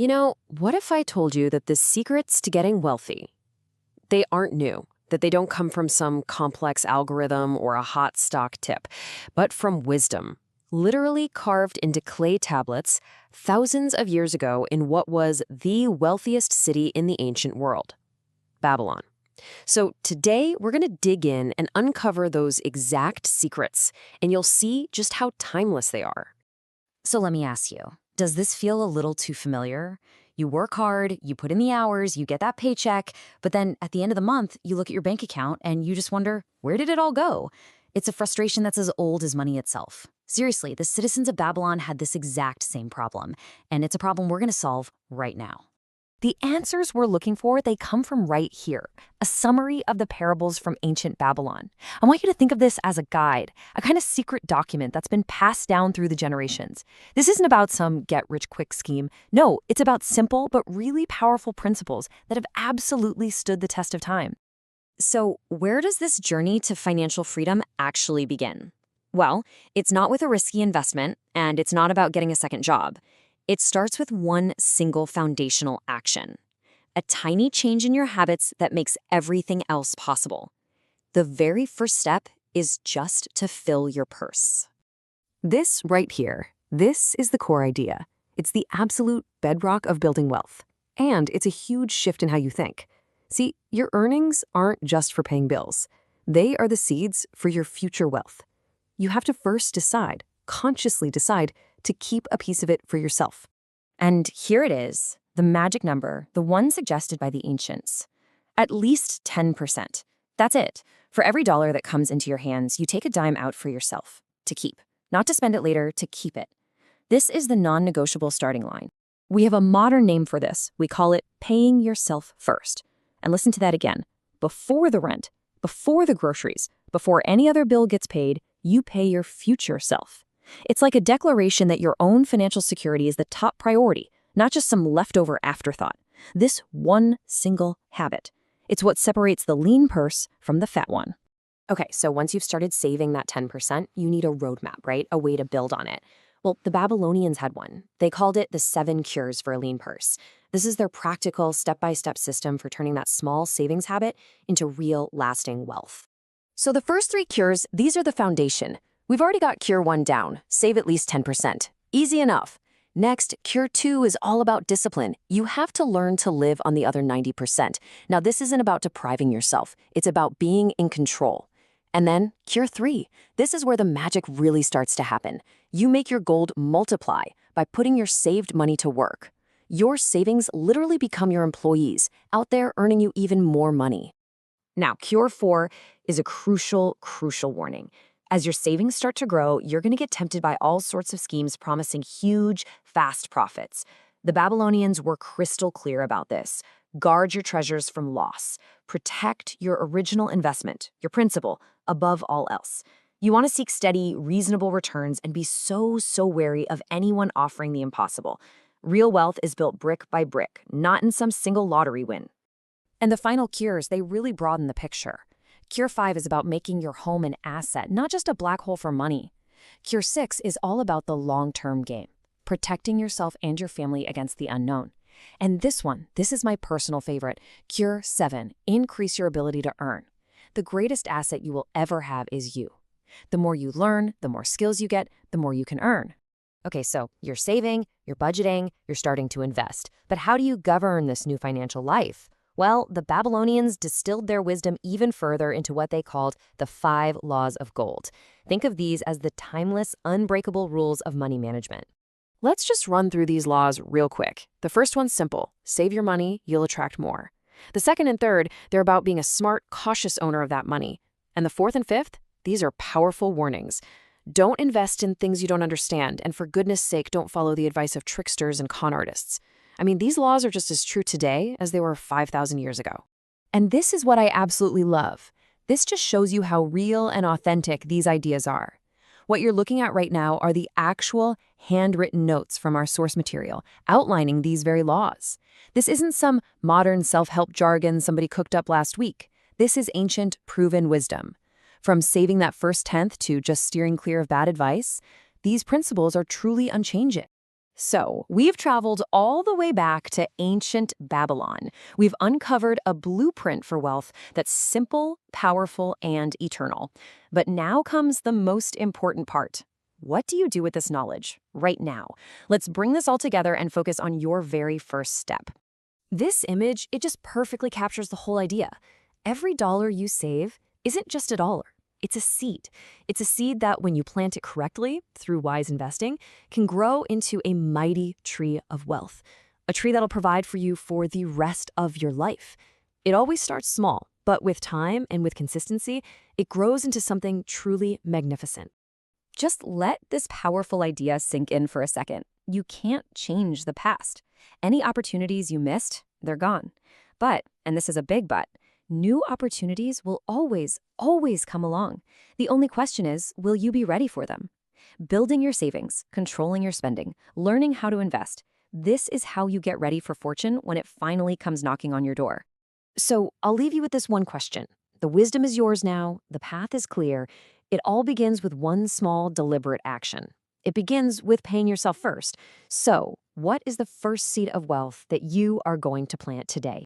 What if I told you that the secrets to getting wealthy, they aren't new, that they don't come from some complex algorithm or a hot stock tip, but from wisdom, literally carved into clay tablets thousands of years ago in what was the wealthiest city in the ancient world, Babylon. So today, we're going to dig in and uncover those exact secrets, and you'll see just how timeless they are. So let me ask you, does this feel a little too familiar? You work hard, you put in the hours, you get that paycheck, but then at the end of the month, you look at your bank account and you just wonder, where did it all go? It's a frustration that's as old as money itself. Seriously, the citizens of Babylon had this exact same problem, and it's a problem we're going to solve right now. The answers we're looking for, they come from right here, a summary of the parables from ancient Babylon. I want you to think of this as a guide, a kind of secret document that's been passed down through the generations. This isn't about some get-rich-quick scheme. No, it's about simple but really powerful principles that have absolutely stood the test of time. So where does this journey to financial freedom actually begin? Well, it's not with a risky investment, and it's not about getting a second job. It starts with one single foundational action, a tiny change in your habits that makes everything else possible. The very first step is just to fill your purse. This right here, this is the core idea. It's the absolute bedrock of building wealth. And it's a huge shift in how you think. See, your earnings aren't just for paying bills. They are the seeds for your future wealth. You have to first decide, consciously decide, to keep a piece of it for yourself. And here it is, the magic number, the one suggested by the ancients. At least 10%. That's it. For every dollar that comes into your hands, you take a dime out for yourself, to keep. Not to spend it later, to keep it. This is the non-negotiable starting line. We have a modern name for this. We call it paying yourself first. And listen to that again. Before the rent, before the groceries, before any other bill gets paid, you pay your future self. It's like a declaration that your own financial security is the top priority, not just some leftover afterthought. This one single habit. It's what separates the lean purse from the fat one. Okay, so once you've started saving that 10%, you need a roadmap, right? A way to build on it. Well, the Babylonians had one. They called it the 7 cures for a lean purse. This is their practical step-by-step system for turning that small savings habit into real, lasting wealth. So the first 3 cures, these are the foundation. We've already got cure 1 down, save at least 10%. Easy enough. Next, cure 2 is all about discipline. You have to learn to live on the other 90%. Now, this isn't about depriving yourself. It's about being in control. And then, cure 3. This is where the magic really starts to happen. You make your gold multiply by putting your saved money to work. Your savings literally become your employees, out there earning you even more money. Now, cure 4 is a crucial warning. As your savings start to grow, you're going to get tempted by all sorts of schemes promising huge, fast profits. The Babylonians were crystal clear about this. Guard your treasures from loss. Protect your original investment, your principal, above all else. You want to seek steady, reasonable returns and be so wary of anyone offering the impossible. Real wealth is built brick by brick, not in some single lottery win. And the final cures, they really broaden the picture. Cure 5 is about making your home an asset, not just a black hole for money. Cure 6 is all about the long-term game, protecting yourself and your family against the unknown. And this one, this is my personal favorite, Cure 7, increase your ability to earn. The greatest asset you will ever have is you. The more you learn, the more skills you get, the more you can earn. Okay, so you're saving, you're budgeting, you're starting to invest. But how do you govern this new financial life? Well, the Babylonians distilled their wisdom even further into what they called the 5 laws of gold. Think of these as the timeless, unbreakable rules of money management. Let's just run through these laws real quick. The first one's simple. Save your money, you'll attract more. The second and third, they're about being a smart, cautious owner of that money. And the fourth and fifth, these are powerful warnings. Don't invest in things you don't understand, and for goodness sake, don't follow the advice of tricksters and con artists. I mean, these laws are just as true today as they were 5,000 years ago. And this is what I absolutely love. This just shows you how real and authentic these ideas are. What you're looking at right now are the actual handwritten notes from our source material outlining these very laws. This isn't some modern self-help jargon somebody cooked up last week. This is ancient, proven wisdom. From saving that first tenth to just steering clear of bad advice, these principles are truly unchanging. So, we've traveled all the way back to ancient Babylon. We've uncovered a blueprint for wealth that's simple, powerful, and eternal. But now comes the most important part. What do you do with this knowledge right now? Let's bring this all together and focus on your very first step. This image, it just perfectly captures the whole idea. Every dollar you save isn't just a dollar. It's a seed. It's a seed that, when you plant it correctly, through wise investing, can grow into a mighty tree of wealth. A tree that'll provide for you for the rest of your life. It always starts small, but with time and with consistency, it grows into something truly magnificent. Just let this powerful idea sink in for a second. You can't change the past. Any opportunities you missed, they're gone. But, and this is a big but, new opportunities will always come along. The only question is, will you be ready for them? Building your savings, controlling your spending, learning how to invest. This is how you get ready for fortune when it finally comes knocking on your door. So I'll leave you with this one question. The wisdom is yours now. The path is clear. It all begins with one small, deliberate action. It begins with paying yourself first. So, what is the first seed of wealth that you are going to plant today?